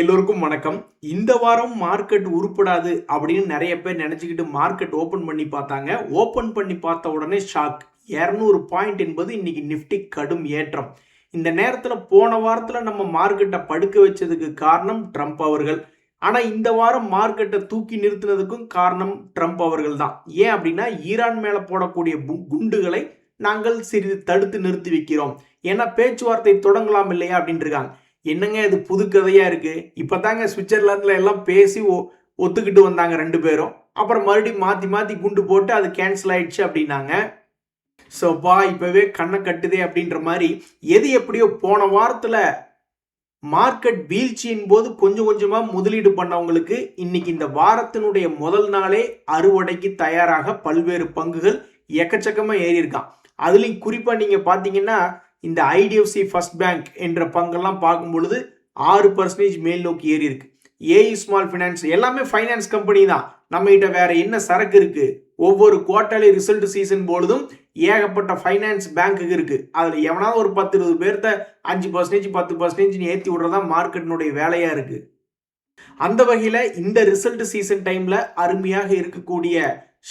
எல்லோருக்கும் வணக்கம். இந்த வாரம் மார்க்கெட் உருப்படாது அப்படின்னு நிறைய பேர் நினைச்சுக்கிட்டு மார்க்கெட் ஓபன் பண்ணி பார்த்தாங்க. ஓபன் பண்ணி பார்த்த உடனே ஷாக். 200 பாயிண்ட் என்பது இன்னைக்கு நிஃப்டி கடும் ஏற்றம். இந்த நேரத்தில் போன வாரத்தில் நம்ம மார்க்கெட்டை படுக்க வச்சதுக்கு காரணம் ட்ரம்ப் அவர்கள். ஆனால் இந்த வாரம் மார்க்கெட்டை தூக்கி நிறுத்தினதுக்கும் காரணம் ட்ரம்ப் அவர்கள் தான். ஏன் அப்படின்னா ஈரான் மேலே போடக்கூடிய குண்டுகளை நாங்கள் சிறிது தடுத்து நிறுத்தி வைக்கிறோம். ஏன்னா பேச்சுவார்த்தை தொடங்கலாம் இல்லையா அப்படின்னு இருக்காங்க. என்னங்க இது புது கதையா இருக்கு. இப்பதாங்க சுவிட்சர்லாந்துல எல்லாம் பேசி ஒத்துக்கிட்டு வந்தாங்க ரெண்டு பேரும். அப்புறம் மறுபடியும் மாத்தி மாத்தி குண்டு போட்டு அது கேன்சல் ஆயிடுச்சு அப்படின்னாங்க. சோப்பா இப்பவே கண்ணை கட்டுதே அப்படின்ற மாதிரி எது எப்படியோ போன வாரத்துல மார்க்கெட் வீழ்ச்சியின் போது கொஞ்சம் கொஞ்சமா முதலீடு பண்ணவங்களுக்கு இன்னைக்கு இந்த வாரத்தினுடைய முதல் நாளே அறுவடைக்கு தயாராக பல்வேறு பங்குகள் எக்கச்சக்கமா ஏறி இருக்கான். அதுலயும் குறிப்பா நீங்க பாத்தீங்கன்னா இந்த ஐடிஎஃப்சி ஃபர்ஸ்ட் பேங்க் என்ற பங்கெல்லாம் பார்க்கும் பொழுது 6% மேல் நோக்கி ஏறி இருக்கு. ஏஇ ஸ்மால் ஃபினான்ஸ் எல்லாமே ஃபைனான்ஸ் கம்பெனி தான். நம்ம கிட்ட வேற என்ன சரக்கு இருக்கு? ஒவ்வொரு குவார்டர்லி ரிசல்ட் சீசன் பொழுதும் ஏகப்பட்ட ஃபைனான்ஸ் பேங்க்கு இருக்கு. அதுல எவனாவது ஒரு 10-20 பேர்த்த 5% 10% ஏற்றி விடுறதா மார்க்கெட்டினுடைய வேலையா இருக்கு. அந்த வகையில இந்த ரிசல்ட் சீசன் டைம்ல அருமையாக இருக்கக்கூடிய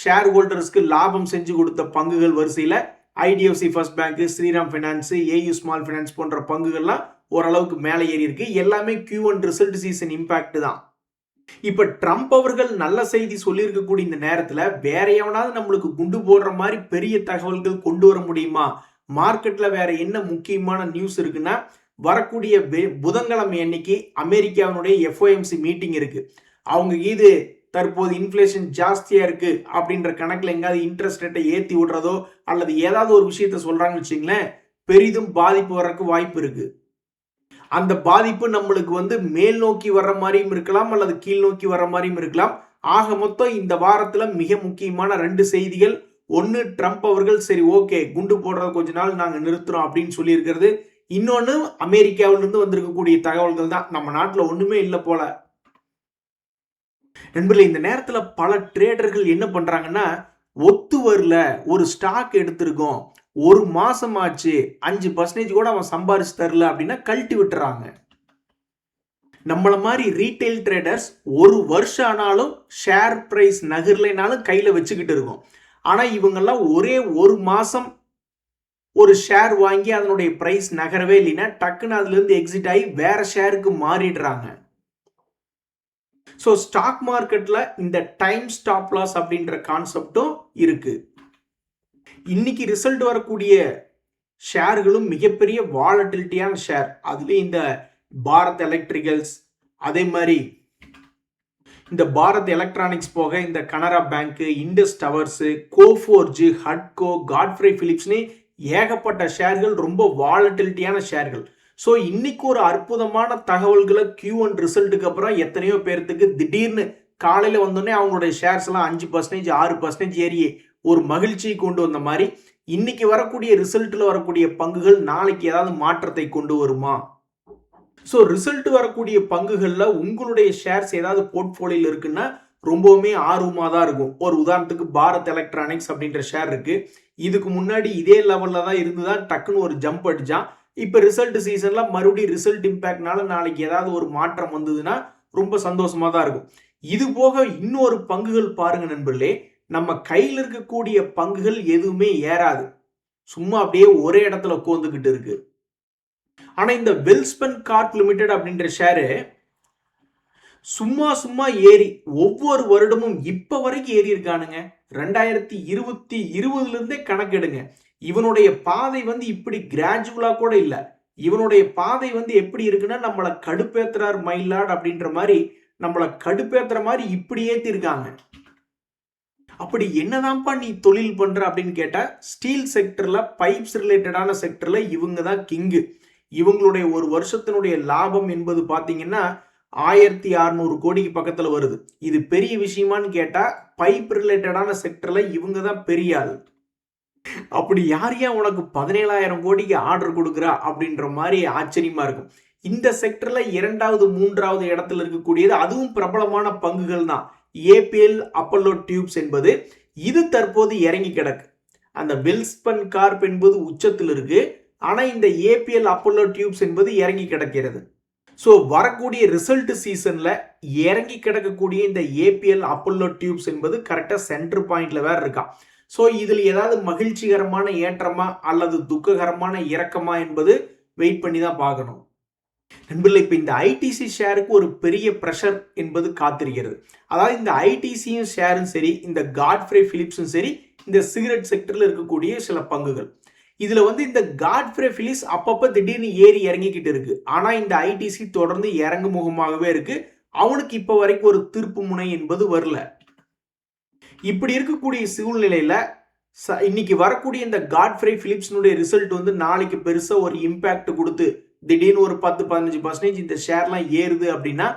ஷேர் ஹோல்டர்ஸ்க்கு லாபம் செஞ்சு கொடுத்த பங்குகள் வரிசையில IDFC first bank, Shriram finance, AU small finance போன்ற பங்குகள்லாம் ஓரளவுக்கு மேலே ஏறி இருக்கு. எல்லாமே Q1 ரிசல்ட் சீசன் இம்பாக்ட் தான். இப்ப ட்ரம்ப் அவர்கள் நல்ல செய்தி சொல்லியிருக்கக்கூடிய இந்த நேரத்துல வேற எவனாவது நம்மளுக்கு குண்டு போடுற மாதிரி பெரிய தகவல்கள் கொண்டு வர முடியுமா? மார்க்கெட்ல வேற என்ன முக்கியமான நியூஸ் இருக்குன்னா, வரக்கூடிய புதன்கிழமை அன்னைக்கு அமெரிக்காவினுடைய எஃப்ஓஎம்சி மீட்டிங் இருக்கு. அவங்க இது தற்போது இன்ஃப்ளேஷன் ஜாஸ்தியா இருக்கு அப்படின்ற கணக்குல எங்காவது இன்ட்ரெஸ்ட் ரேட்டை ஏற்றி விடுறதோ அல்லது ஏதாவது ஒரு விஷயத்த சொல்றாங்கன்னு வச்சுங்களேன், பெரிதும் பாதிப்பு வர்றதுக்கு வாய்ப்பு இருக்கு. அந்த பாதிப்பு நம்மளுக்கு மேல் நோக்கி வர்ற மாதிரியும் இருக்கலாம் அல்லது கீழ் நோக்கி வர்ற மாதிரியும் இருக்கலாம். ஆக மொத்தம் இந்த வாரத்துல மிக முக்கியமான 2 செய்திகள். ஒன்னு, ட்ரம்ப் அவர்கள் சரி ஓகே குண்டு போடுறத கொஞ்ச நாள் நாங்க நிறுத்துறோம் அப்படின்னு சொல்லி இருக்கிறது. இன்னொன்னு, அமெரிக்காவிலிருந்து வந்திருக்கக்கூடிய தகவல்கள் தான். நம்ம நாட்டுல ஒண்ணுமே இல்லை போல. நண்பர்களே, இந்த நேரத்துல பல ட்ரேடர்கள் என்ன பண்றாங்கன்னா, ஒத்து வரல, ஒரு ஸ்டாக் எடுத்திருக்கோம், ஒரு மாசம் ஆச்சு, 5% கூட அவன் சம்பாரிச்சு தரல அப்படின்னா கழட்டி விட்டுறாங்க. நம்மள மாதிரி ரீட்டைல் ட்ரேடர்ஸ் ஒரு வருஷம் ஆனாலும் ஷேர் பிரைஸ் நகர்லைனாலும் கையில வச்சுக்கிட்டு இருக்கோம். ஆனா இவங்கெல்லாம் ஒரே ஒரு மாசம் ஒரு ஷேர் வாங்கி அதனுடைய பிரைஸ் நகரவே இல்லைன்னா டக்குன்னு அதுல இருந்து எக்ஸிட் ஆகி வேற ஷேருக்கு மாறிடுறாங்க. ஸோ ஸ்டாக் மார்க்கெட்ல இந்த டைம் ஸ்டாப் லாஸ் அப்படின்ற கான்செப்டும் இருக்கு. இன்னைக்கு ரிசல்ட் வரக்கூடிய ஷேர்களும் மிகப்பெரிய வாலட்டிலிட்டியான ஷேர். அதுலேயும் இந்த பாரத் எலக்ட்ரிகல்ஸ், அதே மாதிரி இந்த பாரத் எலக்ட்ரானிக்ஸ் போக இந்த Canara bank, Indus Towers, Coforge, ஹட்கோ, காட்ஃப்ரே பிலிப்ஸ்னு ஏகப்பட்ட ஷேர்கள் ரொம்ப வாலட்டிலிட்டியான ஷேர்கள். ஸோ இன்னைக்கு ஒரு அற்புதமான தகவல்களை Q1 ரிசல்ட்டுக்கு அப்புறம் எத்தனையோ பேர்த்துக்கு திடீர்னு காலையில் வந்தோடனே அவங்களுடைய ஷேர்ஸ் எல்லாம் 5% 6% ஏறி ஒரு மகிழ்ச்சியை கொண்டு வந்த மாதிரி இன்னைக்கு வரக்கூடிய ரிசல்ட்டில் வரக்கூடிய பங்குகள் நாளைக்கு ஏதாவது மாற்றத்தை கொண்டு வருமா? ஸோ ரிசல்ட் வரக்கூடிய பங்குகளில் உங்களுடைய ஷேர்ஸ் ஏதாவது போர்ட்ஃபோலியோவில் இருக்குன்னா ரொம்பவுமே ஆர்வமாக தான் இருக்கும். ஒரு உதாரணத்துக்கு பாரத் எலக்ட்ரானிக்ஸ் அப்படின்ற ஷேர் இருக்கு. இதுக்கு முன்னாடி இதே லெவலில் தான் இருந்துதான் டக்குன்னு ஒரு ஜம்ப் அடிச்சான். இப்போ ரிசல்ட் சீசன்ல மறுபடியும் ரிசல்ட் இம்பாக்ட்னால நாளைக்கு ஏதாவது ஒரு மாற்றம் வந்ததுன்னா ரொம்ப சந்தோஷமா தான் இருக்கும். இது போக இன்னொரு பங்குகள் பாருங்க நண்பர்களே, நம்ம கையில் இருக்கக்கூடிய பங்குகள் எதுவுமே ஏறாது, சும்மா அப்படியே ஒரே இடத்துல உட்காந்துக்கிட்டு இருக்கு. ஆனா இந்த வெல்ஸ்பன் கார்ப் லிமிடெட் அப்படின்ற ஷேரு சும்மா சும்மா ஏறி ஒவ்வொரு வருடமும் இப்ப வரைக்கும் ஏறி இருக்கானுங்க. 2020 இருந்தே கணக்கெடுங்க. இவனுடைய பாதை இப்படி கிராஜுவலா கூட இல்ல. இவனுடைய பாதை எப்படி இருக்குன்னா, நம்மளை கடுப்பேத்துறார் மயிலாட் அப்படின்ற மாதிரி நம்மளை கடுப்பேத்துற மாதிரி இப்படி ஏத்தி இருக்காங்க. அப்படி என்னதான்ப்பா நீ தொழில் பண்ற அப்படின்னு கேட்டா, ஸ்டீல் செக்டர்ல பைப்ஸ் ரிலேட்டடான செக்டர்ல இவங்க தான் கிங்கு. இவங்களுடைய ஒரு வருஷத்தினுடைய லாபம் என்பது பாத்தீங்கன்னா 1600 கோடிக்கு பக்கத்துல வருது. இது பெரிய விஷயமான்னு கேட்டா, பைப் ரிலேட்டடான செக்டர்ல இவங்க தான் பெரிய ஆள். அப்படி யார் உனக்கு 17,000 கோடிக்கு ஆர்டர் கொடுக்குறா அப்படின்ற மாதிரி ஆச்சரியமா இருக்கும். இந்த செக்டர்ல 2வது 3வது இடத்துல இருக்கக்கூடியது அதுவும் பிரபலமான பங்குகள் தான். ஏபிஎல் அப்பல்லோ டியூப்ஸ் என்பது இது தற்போது இறங்கி கிடக்கு. அந்த வெல்ஸ்பன் கார்ப் என்பது உச்சத்தில் இருக்கு. ஆனா இந்த ஏபிஎல் அப்பல்லோ டியூப்ஸ் என்பது இறங்கி கிடக்கிறது. ஸோ வரக்கூடிய ரிசல்ட் சீசன்ல இறங்கி கிடக்கக்கூடிய இந்த ஏபிஎல் அப்பல்லோ டியூப்ஸ் என்பது கரெக்டாக சென்டர் பாயிண்ட்ல வேற இருக்கா. ஸோ இதில் ஏதாவது மகிழ்ச்சிகரமான ஏற்றமா அல்லது துக்ககரமான இறக்கமா என்பது வெயிட் பண்ணி தான் பார்க்கணும். நண்பர்களே, இப்போ இந்த ஐடிசி ஷேருக்கு ஒரு பெரிய ப்ரெஷர் என்பது காத்திருக்கிறது. அதாவது இந்த ஐடிசியும் ஷேரும் சரி, இந்த காட்ஃப்ரே பிலிப்ஸும் சரி, இந்த சிகரெட் செக்டரில் இருக்கக்கூடிய சில பங்குகள். இதில் வந்து இந்த காட்ஃப்ரே பிலிப்ஸ் அப்பப்போ திடீர்னு ஏறி இறங்கிக்கிட்டு இருக்கு. ஆனால் இந்த ஐடிசி தொடர்ந்து இறங்கு முகமாகவே இருக்கு. அவனுக்கு இப்போ வரைக்கும் ஒரு திருப்பு முனை என்பது வரல. இப்படி இருக்கக்கூடிய சூழ்நிலையில இன்னைக்கு வரக்கூடிய இந்த காட்ஃப்ரே பிலிப்ஸினுடைய ரிசல்ட் வந்து நாளைக்கு பெருசா ஒரு இம்பாக்ட் கொடுத்து திடீர்னு ஒரு 10-15% இந்த ஷேர்லாம் ஏறுது அப்படின்னா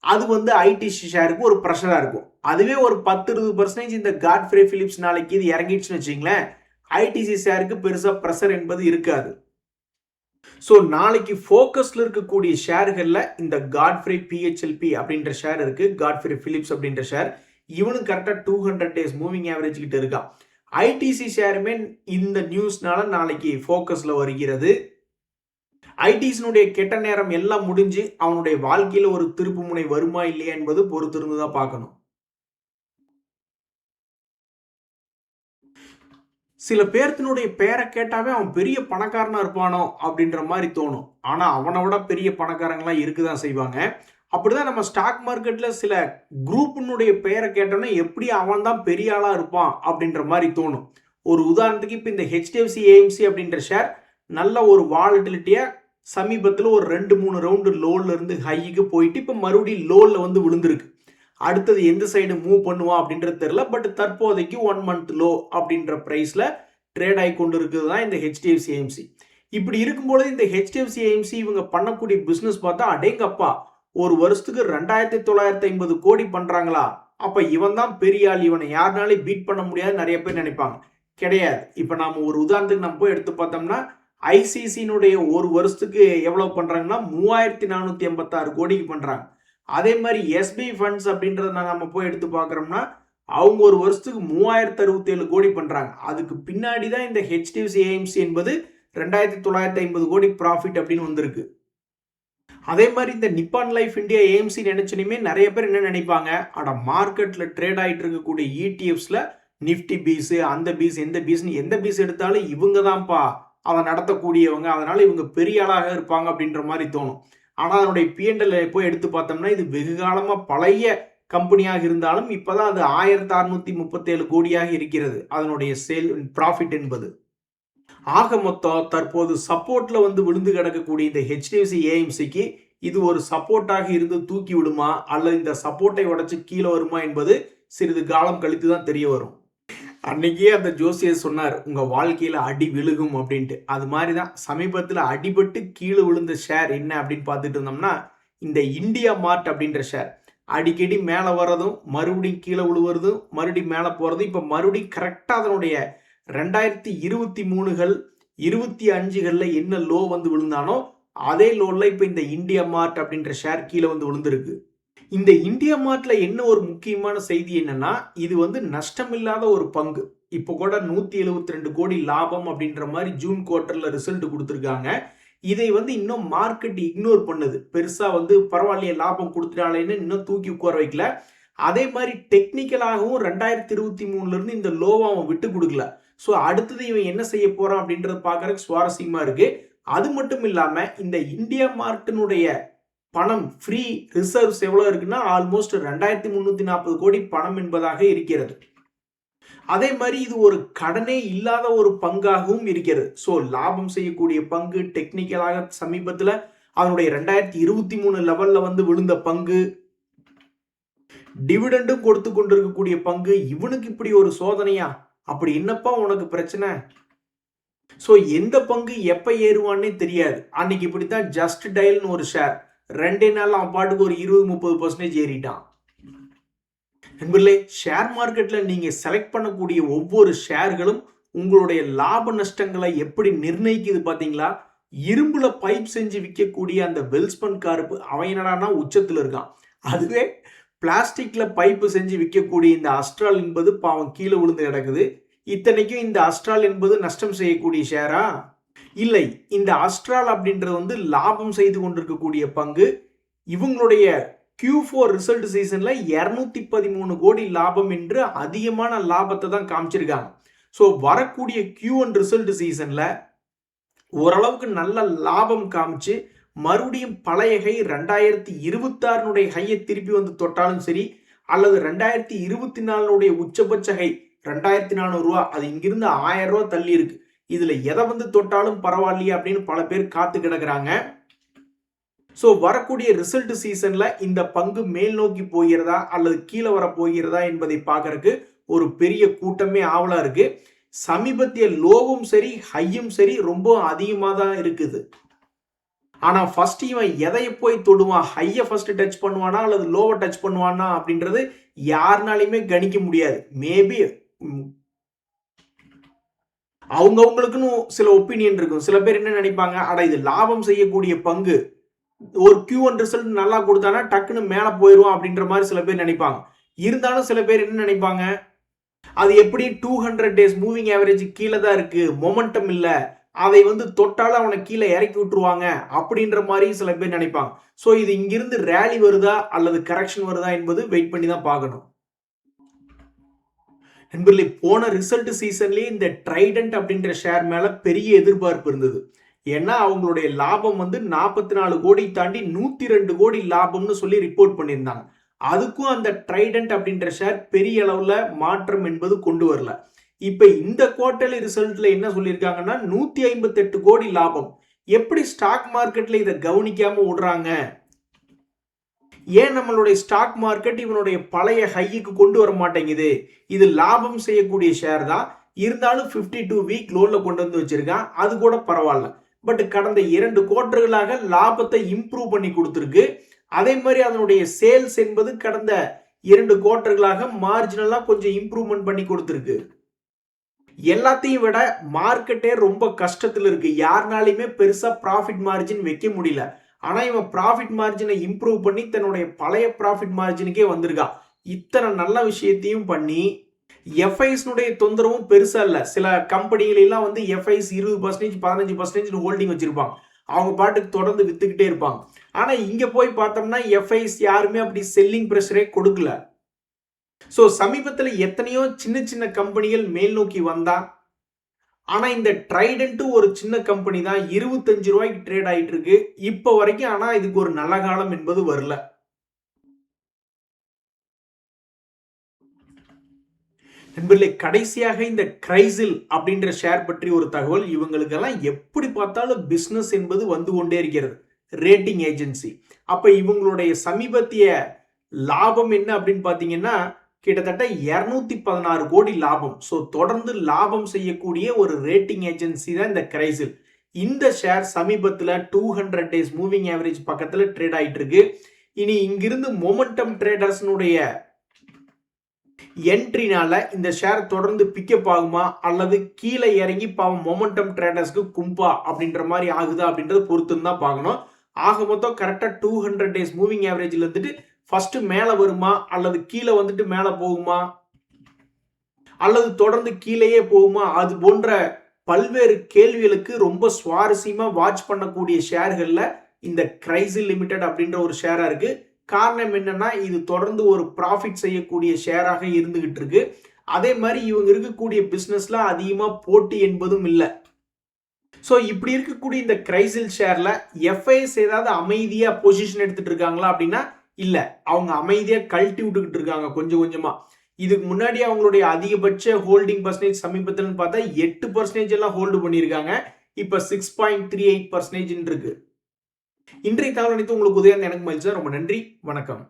அது வந்து ஐடிசி ஷேருக்கு ஒரு ப்ரெஷரா இருக்கும். அதுவே ஒரு 10-20% இந்த காட்ஃப்ரே பிலிப்ஸ் நாளைக்கு இது இறங்கிடுச்சுன்னு வச்சுங்களேன், ஐடிசி ஷேருக்கு பெருசா ப்ரெஷர் என்பது இருக்காது. ஸோ நாளைக்கு ஃபோக்கஸ்ல இருக்கக்கூடிய ஷேர்கள்ல இந்த காட்ஃப்ரே பிஹெச்எல்பி அப்படின்ற ஷேர் இருக்கு, காட்ஃப்ரே பிலிப்ஸ் அப்படின்ற ஷேர். இவனும் கரெக்டாக 200 டேஸ் மூவிங் ஆவரேஜ் கிட்ட இருக்கான். ஐடிசி ஷேருமே இந்த நியூஸ்னால நாளைக்கு ஃபோக்கஸ்ல வருகிறது. ஐடிஸினுடைய கெட்ட நேரம் எல்லாம் முடிஞ்சு அவனுடைய வாழ்க்கையில ஒரு திருப்பு முனை வருமா இல்லையா என்பது பொறுத்திருந்து தான் பார்க்கணும். சில பேர்த்தினுடைய பேரை கேட்டாவே அவன் பெரிய பணக்காரனா இருப்பானோ அப்படின்ற மாதிரி தோணும். ஆனா அவனை விட பெரிய பணக்காரங்களாம் இருக்குதான் செய்வாங்க. அப்படிதான் நம்ம ஸ்டாக் மார்க்கெட்ல சில குரூப்பினுடைய பெயரை கேட்டோன்னா எப்படி அவன் தான் பெரிய ஆளா இருப்பான் அப்படின்ற மாதிரி தோணும். ஒரு உதாரணத்துக்கு இப்போ இந்த ஹெச்டிஎஃப்சி ஏஎம்சி அப்படின்ற ஷேர் நல்ல ஒரு வாலட்டிலிட்டியா சமீபத்தில் ஒரு 2-3 ரவுண்டு லோல இருந்து ஹைக்கு போயிட்டு இப்போ மறுபடியும் லோல வந்து விழுந்திருக்கு. அடுத்தது எந்த சைடு மூவ் பண்ணுவான் அப்படின்றது தெரியல. பட் தற்போதைக்கு 1 மந்த் லோ அப்படின்ற பிரைஸ்ல ட்ரேட் ஆகி கொண்டு இருக்குது தான் இந்த ஹெச்டிஎஃப்சி ஏஎம்சி. இப்படி இருக்கும்போது இந்த ஹெச்டிஎஃப்சி ஏஎம்சி இவங்க பண்ணக்கூடிய பிஸ்னஸ் பார்த்தா அடேங்கப்பா, ஒரு வருஷத்துக்கு 2950 கோடி பண்றாங்களா, அப்ப இவன் தான் பெரிய ஆள், இவனை யாருனாலும் பீட் பண்ண முடியாது நிறைய பேர் நினைப்பாங்க. கிடையாது. இப்ப நாம ஒரு உதாரணத்துக்கு நம்ம போய் எடுத்து பார்த்தோம்னா ஐசிசினுடைய ஒரு வருஷத்துக்கு எவ்வளவு பண்றாங்கன்னா 3486 கோடிக்கு பண்றாங்க. அதே மாதிரி எஸ்பி ஃபண்ட்ஸ் அப்படின்றத நம்ம போய் எடுத்து பார்க்குறோம்னா அவங்க ஒரு வருஷத்துக்கு 3067 கோடி பண்றாங்க. அதுக்கு பின்னாடி தான் இந்த ஹெச்டிஎஃப்சி ஏஎம்சி என்பது 2950 கோடி ப்ராஃபிட் அப்படின்னு வந்திருக்கு. அதே மாதிரி இந்த நிப்பான் லைஃப் இந்தியா ஏஎம்சி நினைச்சனுமே நிறைய பேர் என்ன நினைப்பாங்க, அட மார்க்கெட்ல ட்ரேட் ஆகிட்டு இருக்கக்கூடிய இடிஎஃப்ஸ்ல நிஃப்டி பீஸ், அந்த பீஸ், எந்த பீஸ் எடுத்தாலும் இவங்க தான்ப்பா அதை நடத்தக்கூடியவங்க, அதனால இவங்க பெரிய ஆளாக இருப்பாங்க அப்படின்ற மாதிரி தோணும். ஆனால் அதனுடைய பிஎன்எல் போய் எடுத்து பார்த்தோம்னா இது வெகு காலமாக பழைய கம்பெனியாக இருந்தாலும் இப்போதான் அது 1637 கோடியாக இருக்கிறது அதனுடைய சேல் ப்ராஃபிட் என்பது. ஆக மொத்தம் தற்போது சப்போர்ட்ல வந்து விழுந்து கிடக்கக்கூடிய இந்த ஹெச்டிஎஃப்சி ஏஎம்சிக்கு இது ஒரு சப்போர்ட்டாக இருந்து தூக்கி விடுமா அல்லது இந்த சப்போர்ட்டை உடைச்சு கீழே வருமா என்பது சிறிது காலம் கழித்து தான் தெரிய வரும். அன்னைக்கே அந்த ஜோசியர் சொன்னார் உங்க வாழ்க்கையில அடி விழுகும் அப்படின்ட்டு. அது மாதிரி தான் சமீபத்தில் அடிபட்டு கீழே விழுந்த ஷேர் என்ன அப்படின்னு பார்த்துட்டு இருந்தோம்னா இந்த இந்தியா மார்ட் அப்படின்ற ஷேர் அடிக்கடி மேலே வர்றதும் மறுபடியும் கீழே விழுவுறதும் மறுபடியும் மேலே போகிறதும் இப்போ மறுபடியும் கரெக்டாக அதனுடைய 2023கள் 25களில் என்ன லோ வந்து விழுந்தானோ அதே லோவில் இப்போ இந்த இந்தியா மார்ட் அப்படின்ற ஷேர் கீழே வந்து விழுந்திருக்கு. இந்த இந்தியா மார்ட்ல என்ன ஒரு முக்கியமான செய்தி என்னன்னா இது வந்து நஷ்டம் இல்லாத ஒரு பங்கு. இப்போ கூட 172 கோடி லாபம் அப்படின்ற மாதிரி ஜூன் குவார்டர்ல ரிசல்ட் கொடுத்துருக்காங்க. இதை வந்து இன்னும் மார்க்கெட் இக்னோர் பண்ணுது. பெருசா வந்து பரவாயில்லையே லாபம் கொடுத்துட்டாலேன்னு இன்னும் தூக்கி உட்கார வைக்கல. அதே மாதிரி டெக்னிக்கலாகவும் 2023ல இருந்து இந்த லோவை அவன் விட்டு கொடுக்கல. ஸோ அடுத்தது இவன் என்ன செய்ய போறான் அப்படின்றத பார்க்கறதுக்கு சுவாரஸ்யமா இருக்கு. அது மட்டும் இல்லாம இந்த இந்தியா மார்ட்டினுடைய பணம் ஃப்ரீ ரிசர்வ்ஸ் எவ்வளவு இருக்குன்னா ஆல்மோஸ்ட் 2340 கோடி பணம் என்பதாக இருக்கிறது. அதே மாதிரி இது ஒரு கடனே இல்லாத ஒரு பங்காகவும் இருக்கிறது. ஸோ லாபம் செய்யக்கூடிய பங்கு, டெக்னிக்கலாக சமீபத்தில் அதனுடைய 2023 லெவல்ல வந்து விழுந்த பங்கு, டிவிடெண்டும் கொடுத்து கொண்டிருக்கக்கூடிய பங்கு, இவனுக்கு இப்படி ஒரு சோதனையா? அப்படி என்னப்பா உனக்கு பிரச்சனை? ஸோ எந்த பங்கு எப்ப ஏறுவான்னே தெரியாது. அன்னைக்கு இப்படித்தான் ஜஸ்ட் டயல்னு ஒரு ஷேர் 2 நாள் அவன் பாட்டுக்கு ஒரு 20-30% ஏறிட்டான். நண்பர்களே, ஷேர் மார்க்கெட்ல நீங்க செலக்ட் பண்ணக்கூடிய ஒவ்வொரு ஷேர்களும் உங்களுடைய லாப நஷ்டங்களை எப்படி நிர்ணயிக்குது பாத்தீங்களா? இரும்புல பைப் செஞ்சு விற்கக்கூடிய அந்த வெல்ஸ்பன் கார்ப் அவன் என்னடானா உச்சத்தில் இருக்கான். அதுவே பிளாஸ்டிக்ல பைப்பு செஞ்சு விற்கக்கூடிய இந்த அஸ்ட்ரால் என்பது பாவம் கீழே விழுந்து கிடக்குது. இத்தனைக்கும் இந்த அஸ்ட்ரால் என்பது நஷ்டம் செய்யக்கூடிய ஷேரா? இல்லை, இந்த அஸ்ட்ரால் அப்படின்றது வந்து லாபம் செய்து கொண்டிருக்கக்கூடிய பங்கு. இவங்களுடைய Q4 ரிசல்ட் சீசன்ல 213 கோடி லாபம் என்று அதிகமான லாபத்தை தான் காமிச்சிருக்காங்க. ஸோ வரக்கூடிய Q1 ரிசல்ட் சீசன்ல ஓரளவுக்கு நல்ல லாபம் காமிச்சு மறுபடியும் பழைய ஹை 2026 ஹையை திருப்பி வந்து தொட்டாலும் சரி, அல்லது 2024 உச்சபட்ச ஹை 2400 ரூபா, அது இங்கிருந்து 1000 ரூபா தள்ளி இருக்கு. இதுல எதை வந்து தொட்டாலும் பரவாயில்லையே அப்படின்னு பல பேர் காத்து கிடக்குறாங்க. ஸோ வரக்கூடிய ரிசல்ட் சீசன்ல இந்த பங்கு மேல் நோக்கி போகிறதா அல்லது கீழே வர போகிறதா என்பதை பார்க்கறதுக்கு ஒரு பெரிய கூட்டமே ஆவலா இருக்கு. சமீபத்திய லோவும் சரி ஹையும் சரி ரொம்ப அதிகமாக தான் இருக்குது. ஆனா ஃபர்ஸ்ட் இவன் எதை போய் தொடுவான், ஹையை ஃபர்ஸ்ட் டச் பண்ணுவானா அல்லது லோவை டச் பண்ணுவானா அப்படின்றது யாருனாலையுமே கணிக்க முடியாது. மேபி அவங்கவுங்களுக்குன்னு சில ஒப்பீனியன் இருக்கும். சில பேர் என்ன நினைப்பாங்க, அட இது லாபம் செய்யக்கூடிய பங்கு, ஒரு Q1 ரிசல்ட் நல்லா கொடுத்தானா டக்குன்னு மேல போயிடுவான் அப்படின்ற மாதிரி சில பேர் நினைப்பாங்க. இருந்தாலும் சில பேர் என்ன நினைப்பாங்க, அது எப்படி 200 டேஸ் மூவிங் ஆவரேஜ் கீழே தான் இருக்கு, மொமெண்டம் இல்ல, அதை வந்து தொட்டாலும் அவனை கீழே இறக்கி விட்டுருவாங்க அப்படின்ற மாதிரி சில பேர் நினைப்பாங்க. ஸோ இது இங்கிருந்து ரேலி வருதா அல்லது கரெக்ஷன் வருதா என்பது வெயிட் பண்ணி தான் பார்க்கணும். நண்பர்களே, போன ரிசல்ட் சீசன்லயே இந்த ட்ரைடன்ட் அப்படின்ற ஷேர் மேல பெரிய எதிர்பார்ப்பு இருந்தது. ஏன்னா அவங்களுடைய லாபம் வந்து 44 கோடி தாண்டி 102 கோடி லாபம்னு சொல்லி ரிப்போர்ட் பண்ணியிருந்தாங்க. அதுக்கும் அந்த ட்ரைடன்ட் அப்படின்ற ஷேர் பெரிய அளவுல மாற்றம் என்பது கொண்டு வரல. இப்ப இந்த குவார்டர்லி ரிசல்ட்ல என்ன சொல்லியிருக்காங்கன்னா 158 கோடி லாபம். எப்படி ஸ்டாக் மார்க்கெட்ல இதை கவனிக்காம விடுறாங்க? ஏன் நம்மளுடைய ஸ்டாக் மார்க்கெட் இவனுடைய பழைய ஹைக்கு கொண்டு வர மாட்டேங்குது? இது லாபம் செய்யக்கூடிய ஷேர் தான், இருந்தாலும் 52 வீக் லோல கொண்டு வந்து வச்சிருக்கான். அது கூட பரவாயில்ல. பட் கடந்த 2 குவார்டர்களாக லாபத்தை இம்ப்ரூவ் பண்ணி கொடுத்துருக்கு. அதே மாதிரி அதனுடைய சேல்ஸ் என்பது கடந்த 2 குவார்டர்களாக மார்ஜினலா கொஞ்சம் இம்ப்ரூவ்மெண்ட் பண்ணி கொடுத்துருக்கு. எல்லாத்தையும் விட மார்க்கெட்டே ரொம்ப கஷ்டத்தில் இருக்கு. யாருனாலையுமே பெருசா ப்ராஃபிட் மார்ஜின் வைக்க முடியல. ஆனா இவன் ப்ராஃபிட் மார்ஜினை இம்ப்ரூவ் பண்ணி தன்னுடைய பழைய ப்ராஃபிட் மார்ஜினுக்கே வந்திருக்கான். இத்தனை நல்ல விஷயத்தையும் பண்ணி எஃப்ஐஸ்னுடைய தொந்தரவும் பெருசா இல்ல. சில கம்பெனிகள் எல்லாம் வந்து எஃப்ஐஸ் 20% 15% ஹோல்டிங் வச்சிருப்பாங்க. அவங்க பாட்டுக்கு தொடர்ந்து வித்துக்கிட்டே இருப்பாங்க. ஆனா இங்க போய் பார்த்தோம்னா எஃப்ஐஸ் யாருமே அப்படி செல்லிங் பிரஷரே கொடுக்கல. ஸோ சமீபத்தில் எத்தனையோ சின்ன சின்ன கம்பெனிகள் மேல் நோக்கி வந்தா, ஆனா இந்த ட்ரைடன்ட் ஒரு சின்ன கம்பெனி தான், 25 ரூபாய்க்கு ட்ரேட் ஆயிட்டு இருக்கு இப்ப வரைக்கும். ஆனா இதுக்கு ஒரு நல்ல காலம் என்பது வரல. நண்பர்களே, கடைசியாக இந்த கிரைசில் அப்படின்ற ஷேர் பற்றி ஒரு தகவல். இவங்களுக்கெல்லாம் எப்படி பார்த்தாலும் பிசினஸ் என்பது வந்து கொண்டே இருக்கிறது. Rating agency. அப்ப இவங்களுடைய சமீபத்திய லாபம் என்ன அப்படின்னு பாத்தீங்கன்னா கிட்டத்தட்ட 216 கோடி லாபம். ஸோ தொடர்ந்து லாபம் செய்யக்கூடிய ஒரு ரேட்டிங் ஏஜென்சி தான் இந்த கிரைசில். இந்த ஷேர் சமீபத்தில் 200 டேஸ் மூவிங் ஆவரேஜ் பக்கத்தில் ட்ரேட் ஆயிட்டு இருக்கு. இனி இங்கிருந்து மொமெண்டம் ட்ரேடர்ஸ்னுடைய என்ட்ரினால இந்த ஷேர் தொடர்ந்து பிக்கப் ஆகுமா அல்லது கீழே இறங்கி பாவம் மொமெண்டம் ட்ரேடர்ஸ்க்கு கும்பா அப்படின்ற மாதிரி ஆகுதா அப்படின்றத பொறுத்து தான் பார்க்கணும். ஆக மொத்தம் கரெக்டா 200 டேஸ் மூவிங் ஆவரேஜ்ல இருந்துட்டு ஃபர்ஸ்ட் மேல வருமா அல்லது கீழே வந்துட்டு மேல போகுமா அல்லது தொடர்ந்து கீழேயே போகுமா, அது போன்ற பல்வேறு கேள்விகளுக்கு ரொம்ப சுவாரஸ்யமா வாட்ச் பண்ணக்கூடிய ஷேர்கள்ல இந்த கிரைசில் லிமிடெட் அப்படின்ற ஒரு ஷேரா இருக்கு. காரணம் என்னன்னா இது தொடர்ந்து ஒரு ப்ராஃபிட் செய்யக்கூடிய ஷேராக இருந்துகிட்டு இருக்கு. அதே மாதிரி இவங்க இருக்கக்கூடிய பிசினஸ்ல அதிகமா போட்டி என்பதும் இல்லை. ஸோ இப்படி இருக்கக்கூடிய இந்த கிரைசில் ஷேர்ல எஃப்ஐஎஸ் ஏதாவது அமைதியா பொசிஷன் எடுத்துட்டு இருக்காங்களா அப்படின்னா இல்ல, அவங்க அமைதியா கழட்டி விட்டுக்கிட்டு இருக்காங்க கொஞ்சம் கொஞ்சமா. இதுக்கு முன்னாடி அவங்களுடைய அதிகபட்ச ஹோல்டிங் பர்சன்டேஜ் சமீபத்தில் பார்த்தா 8% எல்லாம் ஹோல்டு பண்ணியிருக்காங்க. இப்ப 6.38% இருக்கு. இன்றைய தகவல் அனைத்து உங்களுக்கு உதயம் எனக்கு மகிழ்ச்சி. ரொம்ப நன்றி, வணக்கம்.